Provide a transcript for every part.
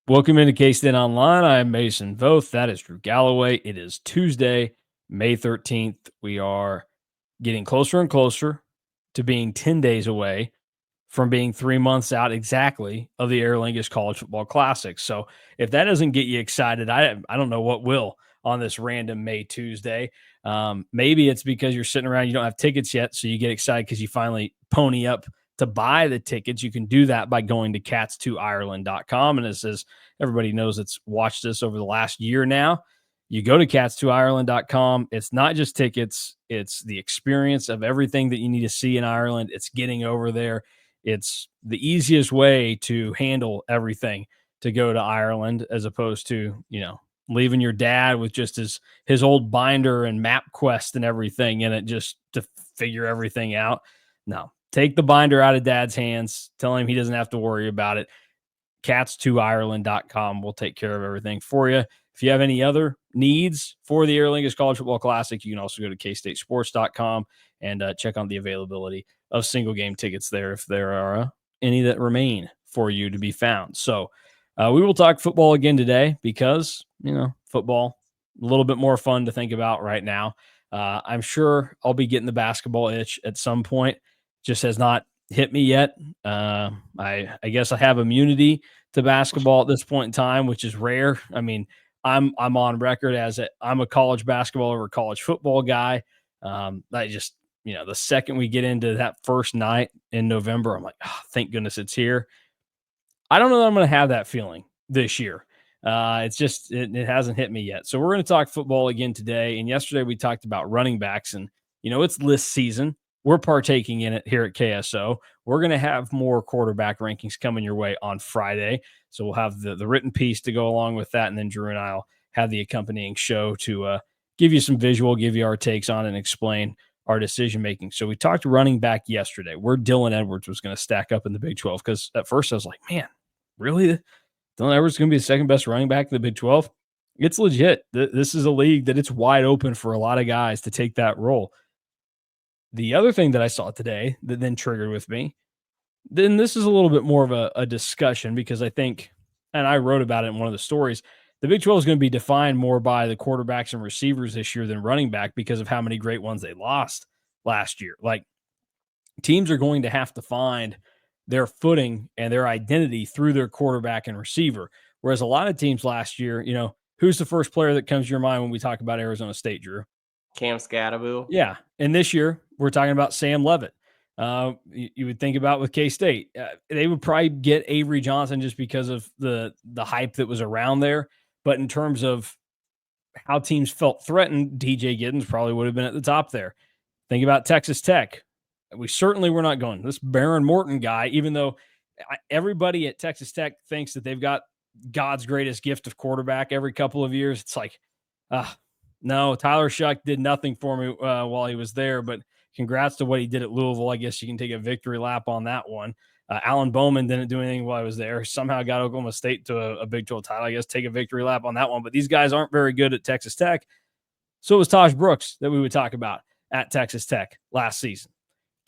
Welcome into K-StateOnline. I'm Mason Voth. That is Drew Galloway. It is Tuesday, May 13th. We are getting closer and closer to being 10 days away from being 3 months out exactly of the Aer Lingus College Football Classic. So if that doesn't get you excited, I don't know what will on this random May Tuesday. Maybe it's because you're sitting around, you don't have tickets yet, so you get excited because you finally pony up to buy the tickets. You can do that by going to cats2ireland.com. And as everybody knows that's watched this over the last year now, you go to cats2ireland.com. It's not just tickets, it's the experience of everything that you need to see in Ireland. It's getting over there. It's the easiest way to handle everything to go to Ireland as opposed to, leaving your dad with just his old binder and map quest and everything in it just to figure everything out. No, take the binder out of dad's hands. Tell him he doesn't have to worry about it. Cats2ireland.com will take care of everything for you. If you have any other needs for the Aer Lingus College Football Classic, you can also go to kstatesports.com and check on the availability of single game tickets there if there are any that remain for you to be found. So we will talk football again today because, football, a little bit more fun to think about right now. I'm sure I'll be getting the basketball itch at some point. Just has not hit me yet. I guess I have immunity to basketball at this point in time, which is rare. I mean, I'm on record as I'm a college basketball over college football guy. I just, the second we get into that first night in November, I'm like, oh, thank goodness it's here. I don't know that I'm going to have that feeling this year. It's just, it hasn't hit me yet. So we're going to talk football again today. And yesterday we talked about running backs and, it's list season. We're partaking in it here at KSO. We're going to have more quarterback rankings coming your way on Friday. So we'll have the written piece to go along with that. And then Drew and I'll have the accompanying show to give you some visual, give you our takes on it, and explain our decision making. So we talked running back yesterday, where Dylan Edwards was going to stack up in the Big 12. Because at first I was like, man, really? Dylan Edwards is going to be the second best running back in the Big 12? It's legit. This is a league that it's wide open for a lot of guys to take that role. The other thing that I saw today that then triggered with me, then this is a little bit more of a discussion because I think, and I wrote about it in one of the stories, the Big 12 is going to be defined more by the quarterbacks and receivers this year than running back because of how many great ones they lost last year. Like, teams are going to have to find their footing and their identity through their quarterback and receiver. Whereas a lot of teams last year, who's the first player that comes to your mind when we talk about Arizona State, Drew? Cam Scatterbull. Yeah. And this year, we're talking about Sam Levitt. You would think about with K-State, they would probably get Avery Johnson just because of the hype that was around there. But in terms of how teams felt threatened, DJ Giddens probably would have been at the top there. Think about Texas Tech. We certainly were not going this Baron Morton guy, even though everybody at Texas Tech thinks that they've got God's greatest gift of quarterback every couple of years. It's like, no, Tyler Shuck did nothing for me while he was there, but congrats to what he did at Louisville. I guess you can take a victory lap on that one. Alan Bowman didn't do anything while I was there. Somehow got Oklahoma State to a Big 12 title. I guess take a victory lap on that one. But these guys aren't very good at Texas Tech. So it was Taj Brooks that we would talk about at Texas Tech last season.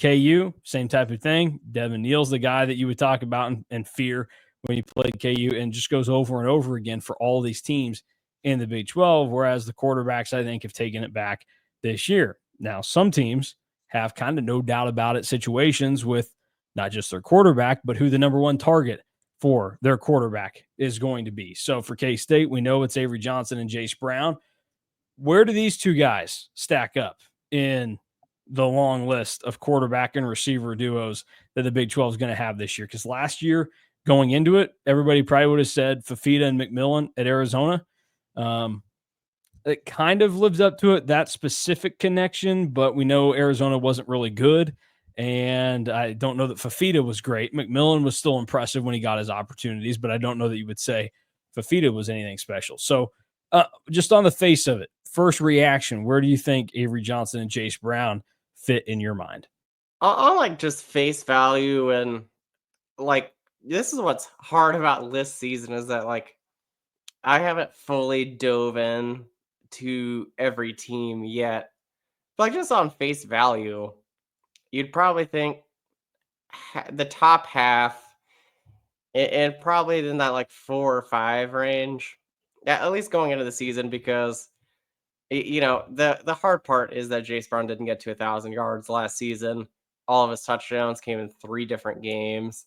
KU, same type of thing. Devin Neal's the guy that you would talk about and fear when you played KU, and just goes over and over again for all these teams in the Big 12, whereas the quarterbacks, I think, have taken it back this year. Now, some teams have kind of no doubt about it situations with not just their quarterback, but who the number one target for their quarterback is going to be. So for K-State, we know it's Avery Johnson and Jayce Brown. Where do these two guys stack up in the long list of quarterback and receiver duos that the Big 12 is going to have this year? Because last year, going into it, everybody probably would have said Fafita and McMillan at Arizona. It kind of lives up to it, that specific connection, but we know Arizona wasn't really good. And I don't know that Fafita was great. McMillan was still impressive when he got his opportunities, but I don't know that you would say Fafita was anything special. So just on the face of it, first reaction, where do you think Avery Johnson and Jayce Brown fit in your mind? I'll like just face value, and like this is what's hard about list season is that like I haven't fully dove in to every team yet. But just on face value, you'd probably think the top half and probably in that like 4 or 5 range, at least going into the season, because the hard part is that Jayce Brown didn't get to 1,000 yards last season. All of his touchdowns came in 3 different games.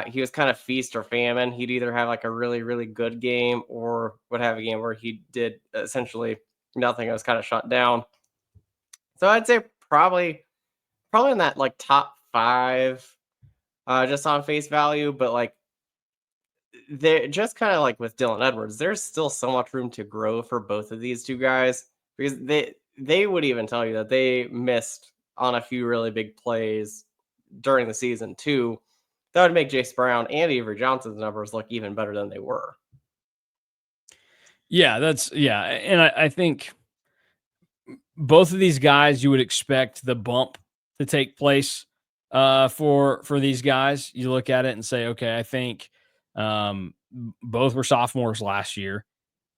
He was kind of feast or famine. He'd either have like a really, really good game or would have a game where he did essentially nothing. It was kind of shut down. So I'd say probably in that like top 5, just on face value. But like they're just kind of like with Dylan Edwards, there's still so much room to grow for both of these two guys, because they would even tell you that they missed on a few really big plays during the season too. That would make Jayce Brown and Avery Johnson's numbers look even better than they were. Yeah, and I think both of these guys, you would expect the bump to take place for these guys. You look at it and say, okay, I think both were sophomores last year.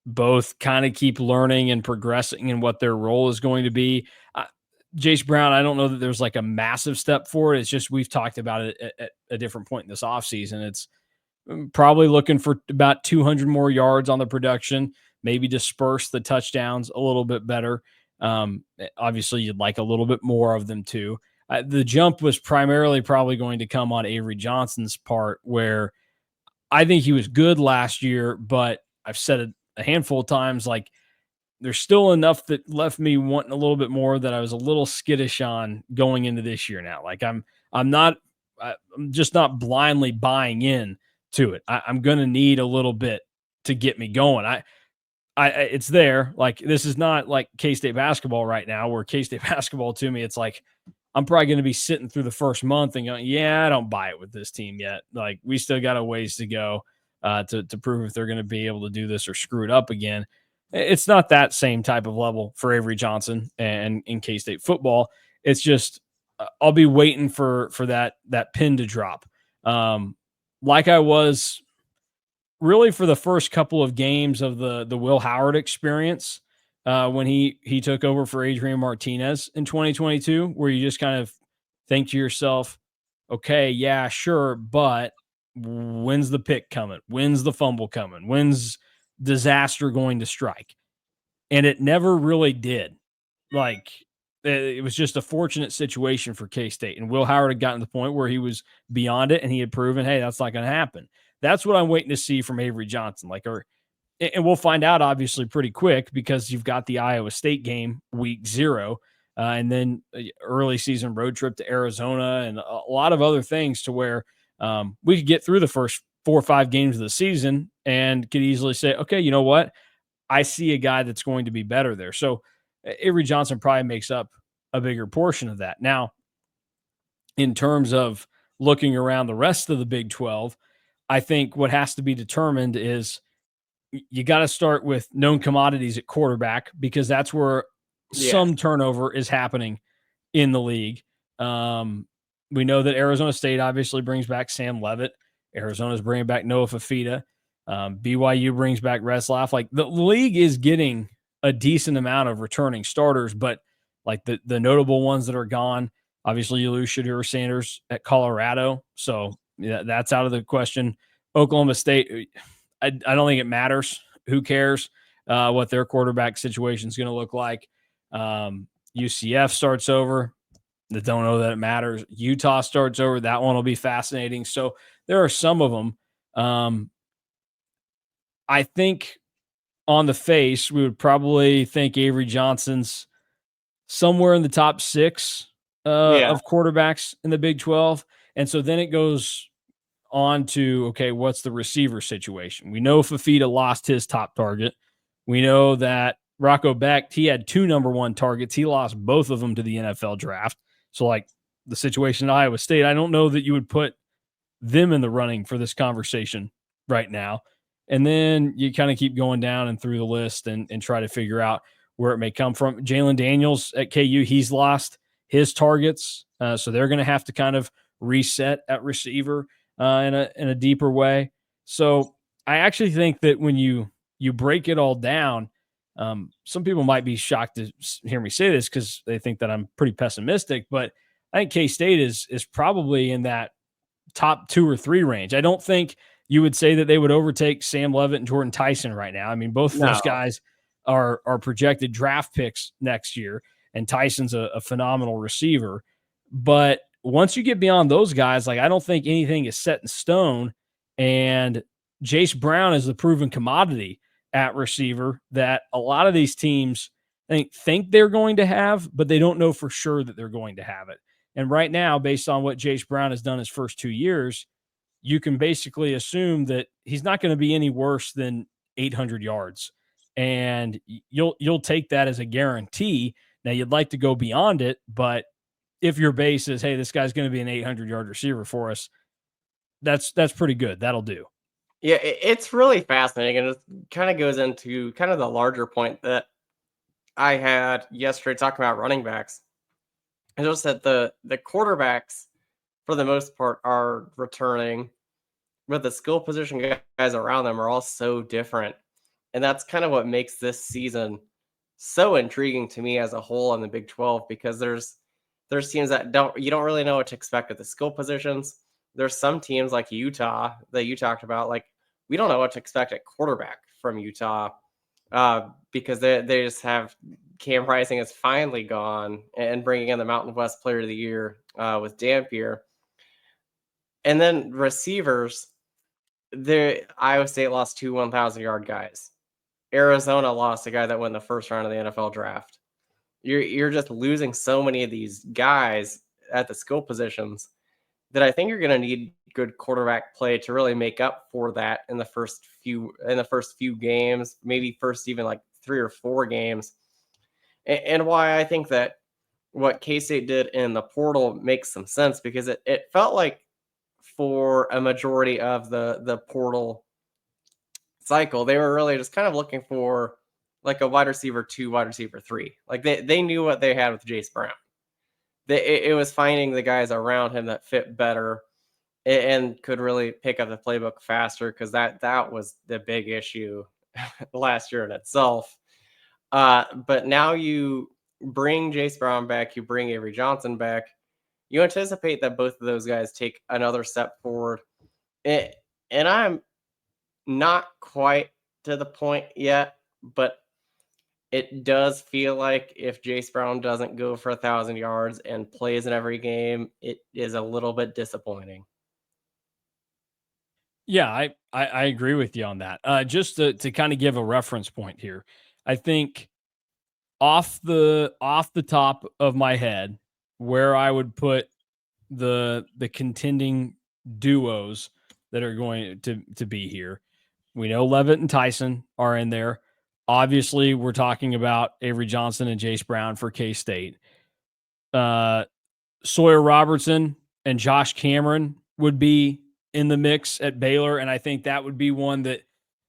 Both kind of keep learning and progressing in what their role is going to be. Jayce Brown, I don't know that there's like a massive step forward. It's just we've talked about it at a different point in this offseason. It's probably looking for about 200 more yards on the production, maybe disperse the touchdowns a little bit better. Obviously, you'd like a little bit more of them too. The jump was primarily probably going to come on Avery Johnson's part, where I think he was good last year, but I've said it a handful of times, like there's still enough that left me wanting a little bit more, that I was a little skittish on going into this year now. Like I'm not, I'm just not blindly buying in to it. I'm going to need a little bit to get me going. It's there. Like this is not like K-State basketball right now, where K-State basketball to me, it's like, I'm probably going to be sitting through the first month and going, yeah, I don't buy it with this team yet. Like we still got a ways to go to prove if they're going to be able to do this or screw it up again. It's not that same type of level for Avery Johnson and in K-State football. It's just I'll be waiting for that pin to drop, like I was really for the first couple of games of the Will Howard experience, when he took over for Adrian Martinez in 2022, where you just kind of think to yourself, okay, yeah, sure, but when's the pick coming? When's the fumble coming? When's disaster going to strike? And it never really did. Like it was just a fortunate situation for K-State. And Will Howard had gotten to the point where he was beyond it and he had proven, hey, that's not going to happen. That's what I'm waiting to see from Avery Johnson. And we'll find out obviously pretty quick, because you've got the Iowa State game week 0, and then early season road trip to Arizona and a lot of other things, to where we could get through the first 4 or 5 games of the season and could easily say, okay, you know what? I see a guy that's going to be better there. So Avery Johnson probably makes up a bigger portion of that. Now, in terms of looking around the rest of the Big 12, I think what has to be determined is you got to start with known commodities at quarterback, because that's where some turnover is happening in the league. We know that Arizona State obviously brings back Sam Levitt. Arizona's bringing back Noah Fafita. BYU brings back Retzlaff. Like the league is getting a decent amount of returning starters, but like the notable ones that are gone, obviously you lose Shedeur Sanders at Colorado. So yeah, that's out of the question. Oklahoma State, I don't think it matters. Who cares what their quarterback situation is going to look like? UCF starts over. I don't know that it matters. Utah starts over. That one will be fascinating. So there are some of them. I think on the face, we would probably think Avery Johnson's somewhere in the top 6 of quarterbacks in the Big 12. And so then it goes on to, okay, what's the receiver situation? We know Fafita lost his top target. We know that Rocco Becht, he had 2 number 1 targets. He lost both of them to the NFL draft. So like the situation at Iowa State, I don't know that you would put them in the running for this conversation right now. And then you kind of keep going down and through the list and try to figure out where it may come from. Jalen Daniels at KU, he's lost his targets. So they're going to have to kind of reset at receiver in a deeper way. So I actually think that when you break it all down, some people might be shocked to hear me say this because they think that I'm pretty pessimistic, but I think K-State is probably in that top 2 or 3 range. I don't think you would say that they would overtake Sam Levitt and Jordan Tyson right now. I mean, both of those No. guys are projected draft picks next year, and Tyson's a phenomenal receiver. But once you get beyond those guys, like I don't think anything is set in stone. And Jayce Brown is the proven commodity at receiver that a lot of these teams think they're going to have, but they don't know for sure that they're going to have it. And right now, based on what Jayce Brown has done his first 2 years, you can basically assume that he's not going to be any worse than 800 yards. And you'll take that as a guarantee. Now you'd like to go beyond it, but if your base is, hey, this guy's going to be an 800-yard receiver for us, that's pretty good. That'll do. Yeah, it's really fascinating, and it kind of goes into kind of the larger point that I had yesterday talking about running backs. I just said the quarterbacks, for the most part, are returning, but the skill position guys around them are all so different. And that's kind of what makes this season so intriguing to me as a whole in the Big 12, because there's teams that you don't really know what to expect at the skill positions. There's some teams like Utah that you talked about, like we don't know what to expect at quarterback from Utah, because they just have Cam Rising has finally gone and bringing in the Mountain West Player of the Year with Dampier. And then receivers, Iowa State lost 2 1,000-yard guys. Arizona lost a guy that won the first round of the NFL draft. You're just losing so many of these guys at the skill positions that I think you're going to need good quarterback play to really make up for that in the first few games, maybe first even like 3 or 4 games. And why I think that what K-State did in the portal makes some sense, because it felt like for a majority of the portal cycle, they were really just kind of looking for like a wide receiver 2, wide receiver 3. Like they knew what they had with Jayce Brown. It was finding the guys around him that fit better and could really pick up the playbook faster, because that was the big issue last year in itself. But now you bring Jayce Brown back, you bring Avery Johnson back, you anticipate that both of those guys take another step forward. And I'm not quite to the point yet, but it does feel like if Jayce Brown doesn't go for 1,000 yards and plays in every game, it is a little bit disappointing. Yeah, I agree with you on that. Just to kind of give a reference point here, I think off the top of my head, where I would put the contending duos that are going to be here. We know Levitt and Tyson are in there. Obviously, we're talking about Avery Johnson and Jayce Brown for K-State. Sawyer Robertson and Josh Cameron would be in the mix at Baylor, and I think that would be one that,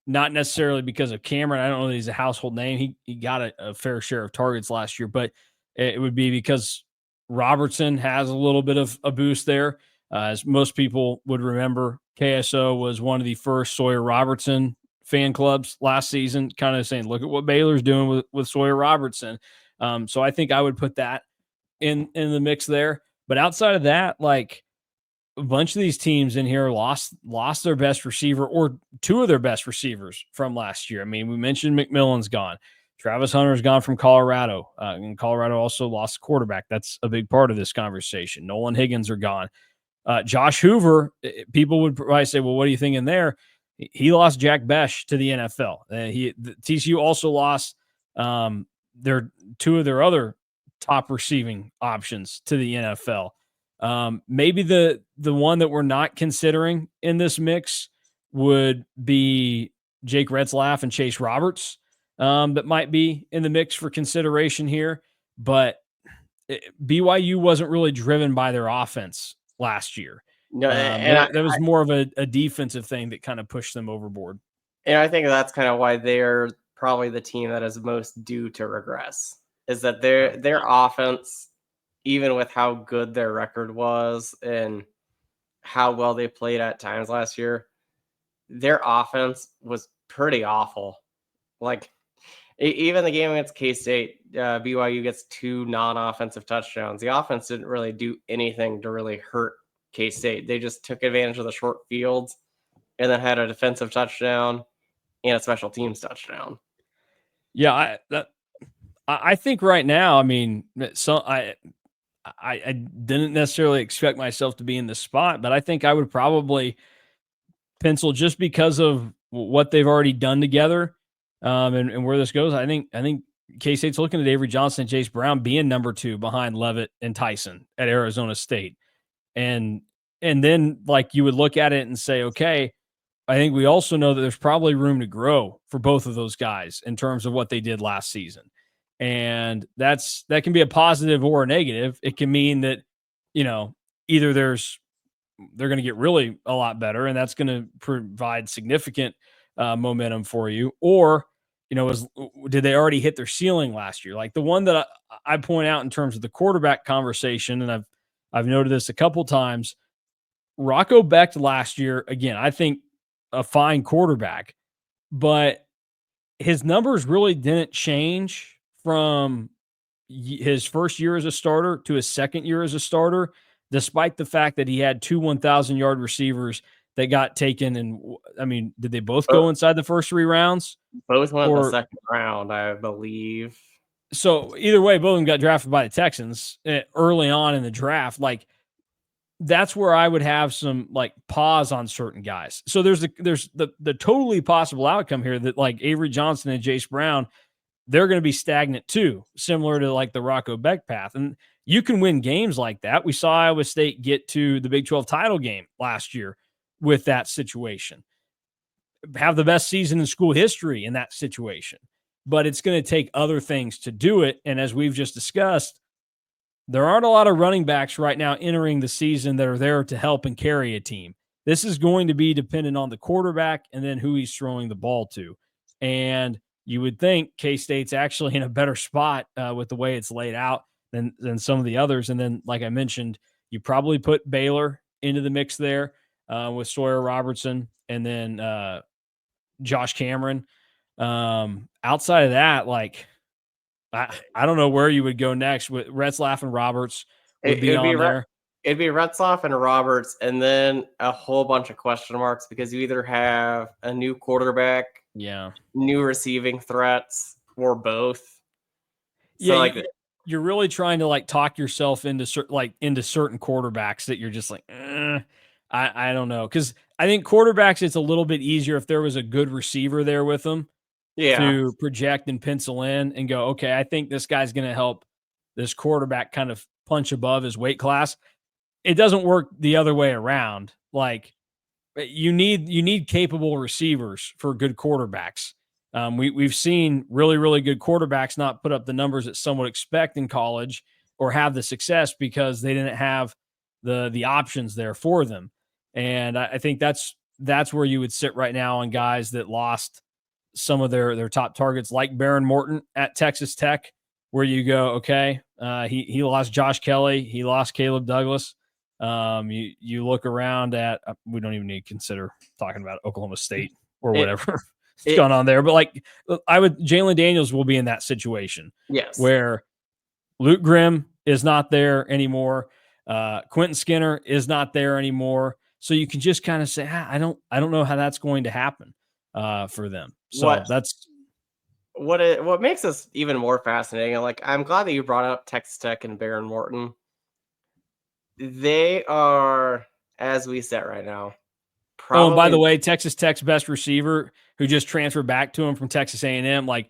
not necessarily because of Cameron, I don't know that he's a household name. He got a fair share of targets last year, but it would be because Robertson has a little bit of a boost there. As most people would remember, KSO was one of the first Sawyer Robertson fan clubs last season, kind of saying, look at what Baylor's doing with Sawyer Robertson. So I think I would put that in the mix there. But outside of that, like a bunch of these teams in here lost their best receiver or 2 of their best receivers from last year. I mean, we mentioned McMillan's gone. Travis Hunter's gone from Colorado. And Colorado also lost a quarterback. That's a big part of this conversation. Nolan Higgins are gone. Josh Hoover, people would probably say, well, what do you think in there? He lost Jack Besh to the NFL. TCU also lost their 2 of their other top receiving options to the NFL. Maybe the one that we're not considering in this mix would be Jake Retzlaff and Chase Roberts, that might be in the mix for consideration here. But BYU wasn't really driven by their offense last year. No, That was more of a defensive thing that kind of pushed them overboard. And I think that's kind of why they're probably the team that is most due to regress, is that their offense, even with how good their record was and how well they played at times last year, their offense was pretty awful. Like even the game against K-State, BYU gets 2 non-offensive touchdowns. The offense didn't really do anything to really hurt K-State. They just took advantage of the short fields and then had a defensive touchdown and a special teams touchdown. Yeah, I think right now, I mean, I didn't necessarily expect myself to be in this spot, but I think I would probably pencil just because of what they've already done together, and where this goes. I think K-State's looking at Avery Johnson and Jayce Brown being number 2 behind Levitt and Tyson at Arizona State. And then like you would look at it and say, okay, I think we also know that there's probably room to grow for both of those guys in terms of what they did last season. And that can be a positive or a negative. It can mean that, either they're going to get really a lot better, and that's going to provide significant momentum for you. Or, did they already hit their ceiling last year? Like the one that I point out in terms of the quarterback conversation, and I've noted this a couple times. Rocco Becht last year, again, I think a fine quarterback, but his numbers really didn't change from his first year as a starter to his second year as a starter, despite the fact that he had 2 1,000-yard receivers that got taken. And I mean, did they both go inside the first 3 rounds? Both went in the second round, I believe. So either way, both of them got drafted by the Texans early on in the draft. Like, that's where I would have some like pause on certain guys. So there's the totally possible outcome here that like Avery Johnson and Jayce Brown, they're going to be stagnant too, similar to like the Rocco Becht path. And you can win games like that. We saw Iowa State get to the Big 12 title game last year with that situation. Have the best season in school history in that situation. But it's going to take other things to do it. And as we've just discussed, there aren't a lot of running backs right now entering the season that are there to help and carry a team. This is going to be dependent on the quarterback and then who he's throwing the ball to. And you would think K-State's actually in a better spot with the way it's laid out than some of the others. And then, like I mentioned, you probably put Baylor into the mix there with Sawyer Robertson and then Josh Cameron. Outside of that, like, I don't know where you would go next. With Retzlaff and Roberts would be on there. It'd be Retzlaff and Roberts, and then a whole bunch of question marks because you either have a new quarterback, new receiving threats, or both. So you're really trying to like talk yourself into certain quarterbacks that you're just like, I don't know, because I think quarterbacks it's a little bit easier if there was a good receiver there with them. To project and pencil in and go, okay, I think this guy's going to help this quarterback kind of punch above his weight class. It doesn't work the other way around. Like you need capable receivers for good quarterbacks. We've seen really, really good quarterbacks not put up the numbers that some would expect in college or have the success because they didn't have the options there for them. And I think that's where you would sit right now on guys that lost some of their top targets, like Baron Morton at Texas Tech, where you go, okay, he lost Josh Kelly, he lost Caleb Douglas. You look around at we don't even need to consider talking about Oklahoma State or whatever it's going on there, but like Jalen Daniels will be in that situation, where Luke Grimm is not there anymore, Quentin Skinner is not there anymore, so you can just kind of say, I don't know how that's going to happen for them. So that's what makes this even more fascinating. Like, I'm glad that you brought up Texas Tech and Baron Morton. They are, as we sit right now, probably. Oh, and by the way, Texas Tech's best receiver, who just transferred back to him from Texas A&M, like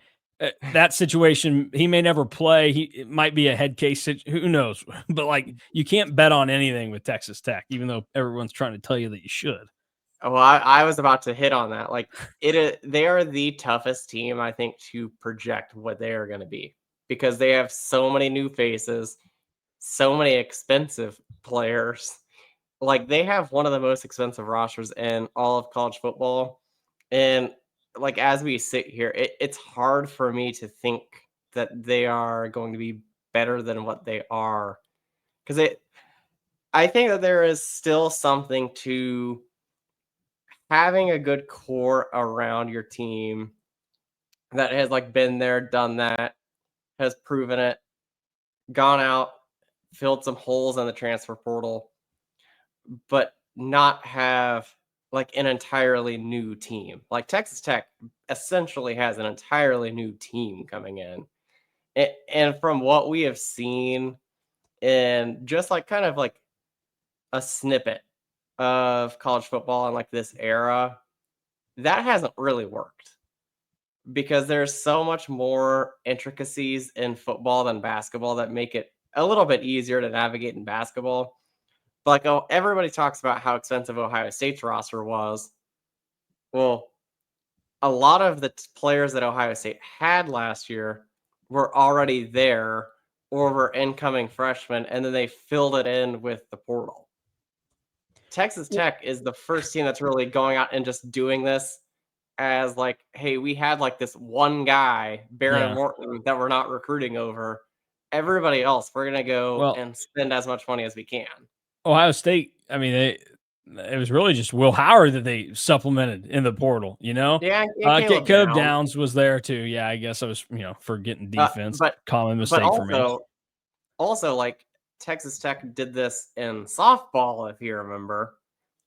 that situation, he may never play. It might be a head case. Who knows? But like, you can't bet on anything with Texas Tech, even though everyone's trying to tell you that you should. Well, I was about to hit on that. Like they are the toughest team, I think, to project what they are going to be because they have so many new faces, so many expensive players. Like they have one of the most expensive rosters in all of college football. And like, as we sit here, it's hard for me to think that they are going to be better than what they are. Because I think that there is still something to having a good core around your team that has like been there, done that, has proven it, gone out, filled some holes in the transfer portal. but not have like an entirely new team. Like Texas Tech essentially has an entirely new team coming in. And from what we have seen in just like kind of like a snippet of college football in like this era, that hasn't really worked because there's so much more intricacies in football than basketball that make it a little bit easier to navigate in basketball. But like, oh, everybody talks about how expensive Ohio State's roster was. Well, a lot of the players that Ohio State had last year were already there or were incoming freshmen, and then they filled it in with the portal. Texas Tech is the first team that's really going out and just doing this as like, hey, we had like this one guy, Baron Yeah. Morton, that we're not recruiting over. Everybody else, we're gonna go Well, and spend as much money as we can. Ohio State, I mean, it was really just Will Howard that they supplemented in the portal, you know? Yeah, and Caleb Caleb Down. Downs was there too. Yeah, I guess I was, forgetting Uh, defense. but Common but mistake for me. also like Texas Tech did this in softball, if you remember,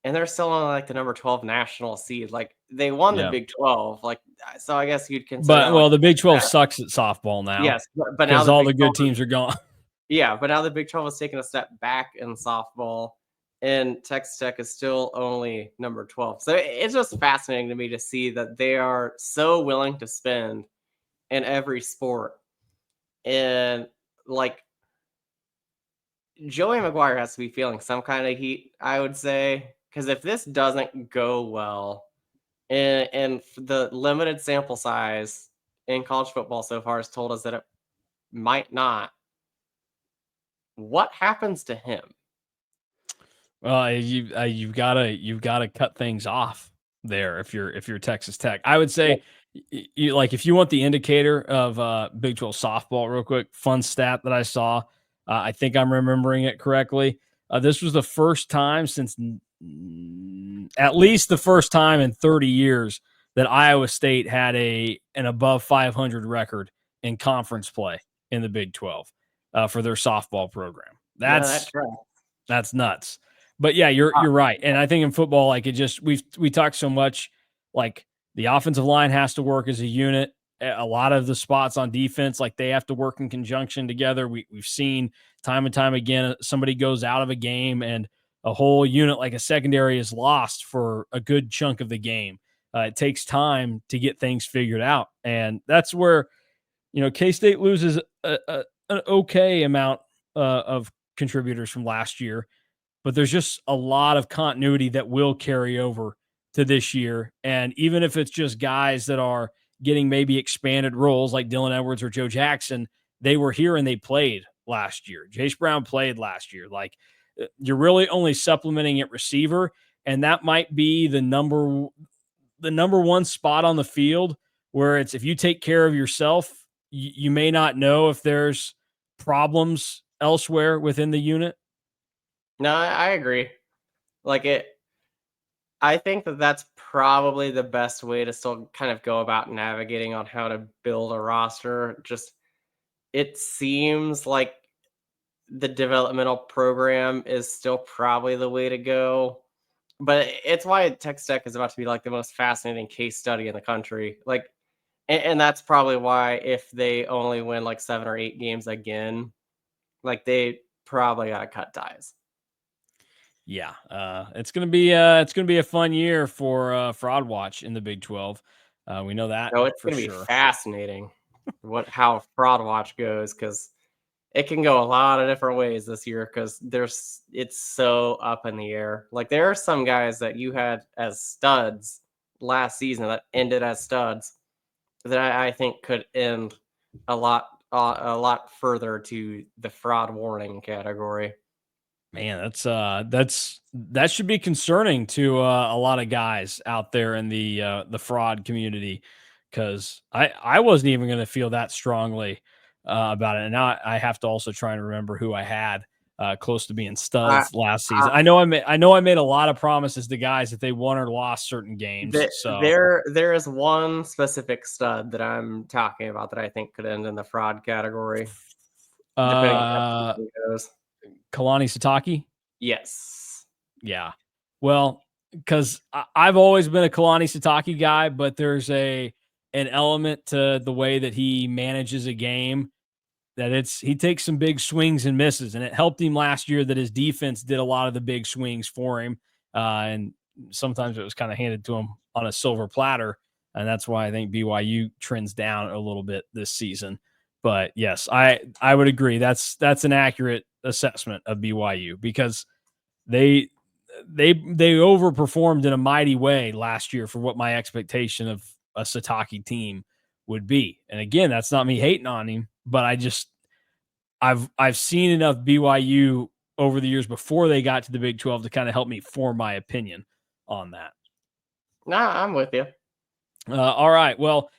and they're still on like the number 12 national seed. Like they won the Yeah. Big 12. Like so, I guess you'd consider that But, like well, the Big 12 success. sucks at softball now Yes, but now because the all Big the 12 good teams are gone. Yeah, but now the Big 12 has taken a step back in softball, and Texas Tech is still only number 12. So it's just fascinating to me to see that they are so willing to spend in every sport. And like Joey McGuire has to be feeling some kind of heat, I would say, because if this doesn't go well, and the limited sample size in college football so far has told us that it might not, what happens to him? Well, you've gotta cut things off there if you're Texas Tech. I would say you like if you want the indicator of Big 12 softball, real quick, fun stat that I saw. I think I'm remembering it correctly. This was the first time since at least the first time in 30 years that Iowa State had an above 500 record in conference play in the Big 12 for their softball program. Yeah, that That's nuts. But yeah, you're right. And I think in football, like it just we talk so much, like the offensive line has to work as a unit. A lot of the spots on defense, like they have to work in conjunction together. We've seen time and time again, somebody goes out of a game and a whole unit like a secondary is lost for a good chunk of the game. It takes time to get things figured out. And that's where, K-State loses an okay amount of contributors from last year, but there's just a lot of continuity that will carry over to this year. And even if it's just guys that are getting maybe expanded roles like Dylan Edwards or Joe Jackson, they were here and they played last year. Jayce Brown played last year. Like you're really only supplementing at receiver, and that might be the number one spot on the field where it's if you take care of yourself, you may not know if there's problems elsewhere within the unit. No, I agree. Like I think that that's probably the best way to still kind of go about navigating on how to build a roster. Just it seems like the developmental program is still probably the way to go. But it's why Tech Tech is about to be like the most fascinating case study in the country. Like, and that's probably why if they only win like 7 or 8 games again, like they probably got to cut ties. Yeah, it's gonna be a fun year for Fraud Watch in the Big 12. We know that So it's for going to be sure. fascinating how Fraud Watch goes because it can go a lot of different ways this year because it's so up in the air. Like there are some guys that you had as studs last season that ended as studs that I think could end a lot further to the fraud warning category. Man, that should be concerning to a lot of guys out there in the fraud community because I wasn't even going to feel that strongly about it, and now I have to also try and remember who I had close to being I, studs last I, season. I know I made a lot of promises to guys that they won or lost certain games. So there is one specific stud that I'm talking about that I think could end in the fraud category, depending on how the uh, season goes. Kalani Sataki. Yes. Yeah. Well, because I've always been a Kalani Sitake guy, but there's an element to the way that he manages a game that he takes some big swings and misses, and it helped him last year that his defense did a lot of the big swings for him, and sometimes it was kind of handed to him on a silver platter, and that's why I think BYU trends down a little bit this season. But yes, I would agree that's an accurate assessment of BYU because they they overperformed in a mighty way last year for what my expectation of a Satake team would be. And again, that's not me hating on him, but I've seen enough BYU over the years before they got to the Big 12 to kind of help me form my opinion on that. Nah, I'm with you. All right. Well,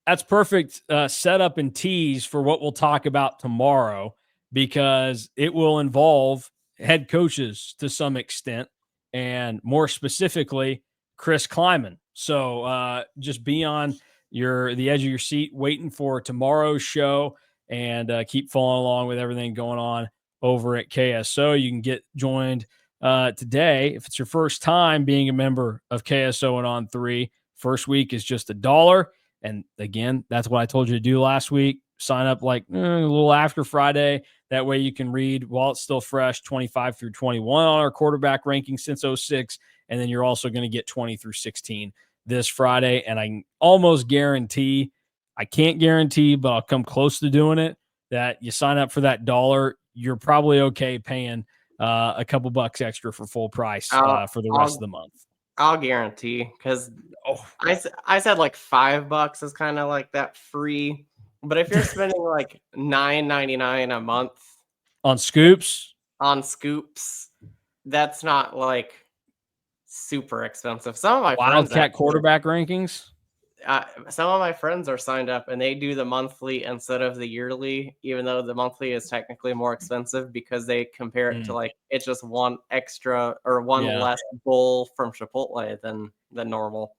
that's perfect setup and tease for what we'll talk about tomorrow because it will involve head coaches to some extent and more specifically Chris Kleiman. So just be on the edge of your seat waiting for tomorrow's show and keep following along with everything going on over at KSO. You can get joined today if it's your first time being a member of KSO and On 3. First week is just $1. And again, that's what I told you to do last week. Sign up like a little after Friday. That way you can read while it's still fresh 25 through 21 on our quarterback ranking since 06. And then you're also going to get 20 through 16 this Friday. And I can almost guarantee, I can't guarantee, but I'll come close to doing it, that you sign up for that $1. You're probably okay paying a couple bucks extra for full price for the rest of the month. I'll guarantee because I said like $5 is kind of like that free, but if you're spending like $9.99 a month on scoops, that's not like super expensive. Some of my Wildcat quarterback rankings. Some of my friends are signed up and they do the monthly instead of the yearly, even though the monthly is technically more expensive because they compare it to like it's just one extra or one less bowl from Chipotle than normal.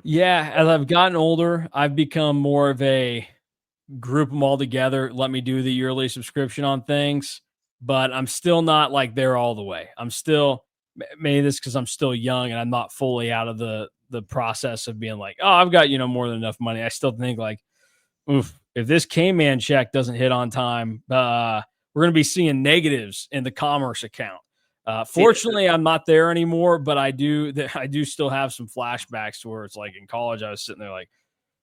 Yeah, as I've gotten older, I've become more of a group them all together. Let me do the yearly subscription on things, but I'm still not like there all the way. I'm still maybe this because I'm still young and I'm not fully out of the process of being like, oh, I've got more than enough money. I still think like, oof, if this K-Man check doesn't hit on time, we're going to be seeing negatives in the commerce account. Fortunately, I'm not there anymore, but I do still have some flashbacks to where it's like in college, I was sitting there like,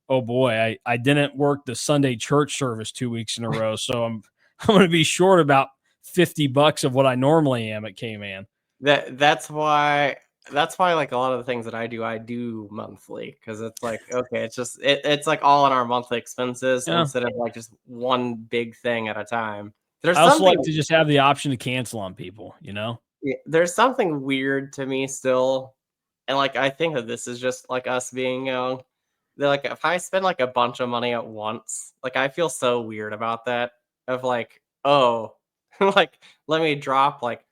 oh boy, I didn't work the Sunday church service 2 weeks in a row. So I'm going to be short about $50 of what I normally am at K-Man. That's why like a lot of the things that I do monthly because it's like, okay, it's just it's like all in our monthly expenses instead of like just one big thing at a time. I also like to just have the option to cancel on people, There's something weird to me still. And like, I think that this is just like us being young. They're like, if I spend like a bunch of money at once, like I feel so weird about that of like, oh, like let me drop like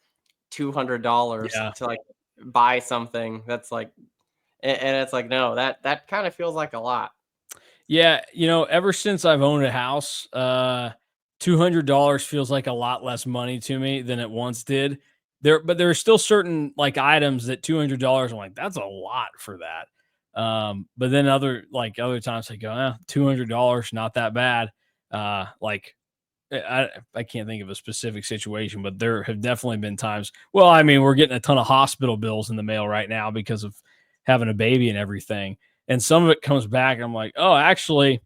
$200 to like buy something that's like, and it's like, no, that kind of feels like a lot. Yeah. Ever since I've owned a house, $200 feels like a lot less money to me than it once did. But there are still certain like items that $200, I'm like, that's a lot for that. But then other times I go, $200, not that bad. Like I can't think of a specific situation, but there have definitely been times. Well, I mean, we're getting a ton of hospital bills in the mail right now because of having a baby and everything. And some of it comes back. And I'm like, oh, actually,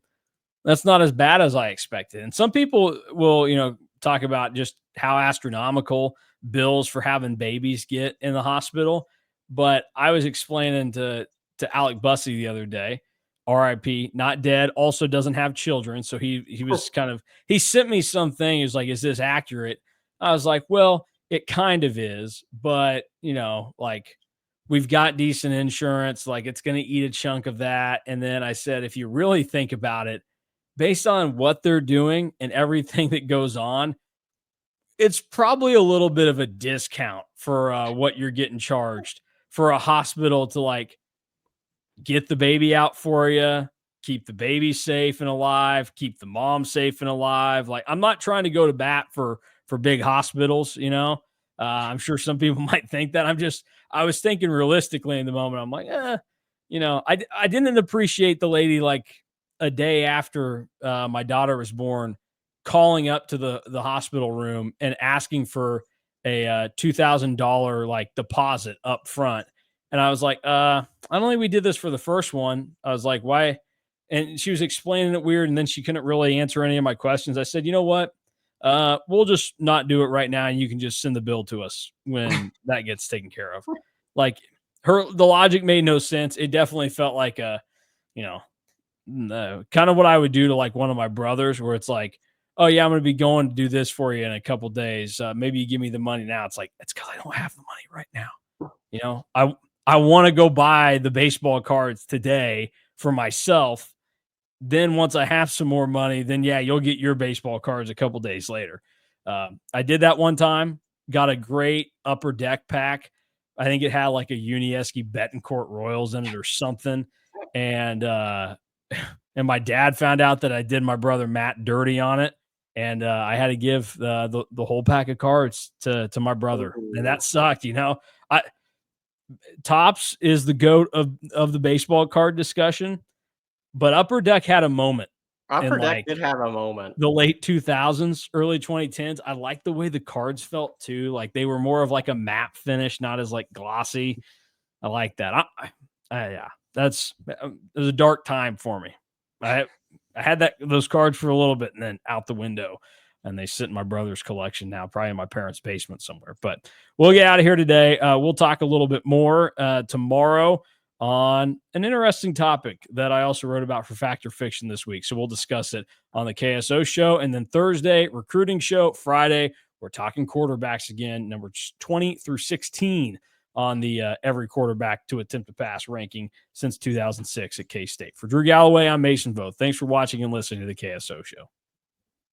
that's not as bad as I expected. And some people will, talk about just how astronomical bills for having babies get in the hospital. But I was explaining to Alec Bussey the other day, RIP, not dead, also doesn't have children. So he was he sent me something. He was like, is this accurate? I was like, well, it kind of is, but like we've got decent insurance, like it's going to eat a chunk of that. And then I said, if you really think about it, based on what they're doing and everything that goes on, it's probably a little bit of a discount for what you're getting charged for a hospital to like get the baby out for you, keep the baby safe and alive, keep the mom safe and alive. Like I'm not trying to go to bat for big hospitals, I'm sure some people might think that. I was thinking realistically in the moment. I'm like, I didn't appreciate the lady like a day after my daughter was born calling up to the hospital room and asking for a $2,000 like deposit up front. And I was like, I don't think we did this for the first one. I was like, why? And she was explaining it weird, and then she couldn't really answer any of my questions. I said, you know what? We'll just not do it right now, and you can just send the bill to us when that gets taken care of. Like the logic made no sense. It definitely felt like you know, no, kind of what I would do to like one of my brothers, where it's like, oh yeah, I'm going to be going to do this for you in a couple days. Maybe you give me the money now. It's like, it's because I don't have the money right now. I want to go buy the baseball cards today for myself. Then once I have some more money, then yeah, you'll get your baseball cards a couple days later. I did that one time, got a great upper deck pack. I think it had like a Unieski Betancourt Royals in it or something. And and my dad found out that I did my brother Matt dirty on it. And I had to give the whole pack of cards to my brother. And that sucked, Topps is the GOAT of the baseball card discussion, but Upper Deck had a moment in Upper Deck like did have a moment. the late 2000s, early 2010s. I like the way the cards felt too. Like they were more of like a matte finish, not as like glossy. I like that. Yeah, it was a dark time for me. I had those cards for a little bit and then out the window. And they sit in my brother's collection now, probably in my parents' basement somewhere. But we'll get out of here today. We'll talk a little bit more tomorrow on an interesting topic that I also wrote about for Fact or Fiction this week. So we'll discuss it on the KSO show. And then Thursday, recruiting show. Friday, we're talking quarterbacks again, numbers 20 through 16 on the every quarterback to attempt to pass ranking since 2006 at K-State. For Drew Galloway, I'm Mason Voth. Thanks for watching and listening to the KSO show.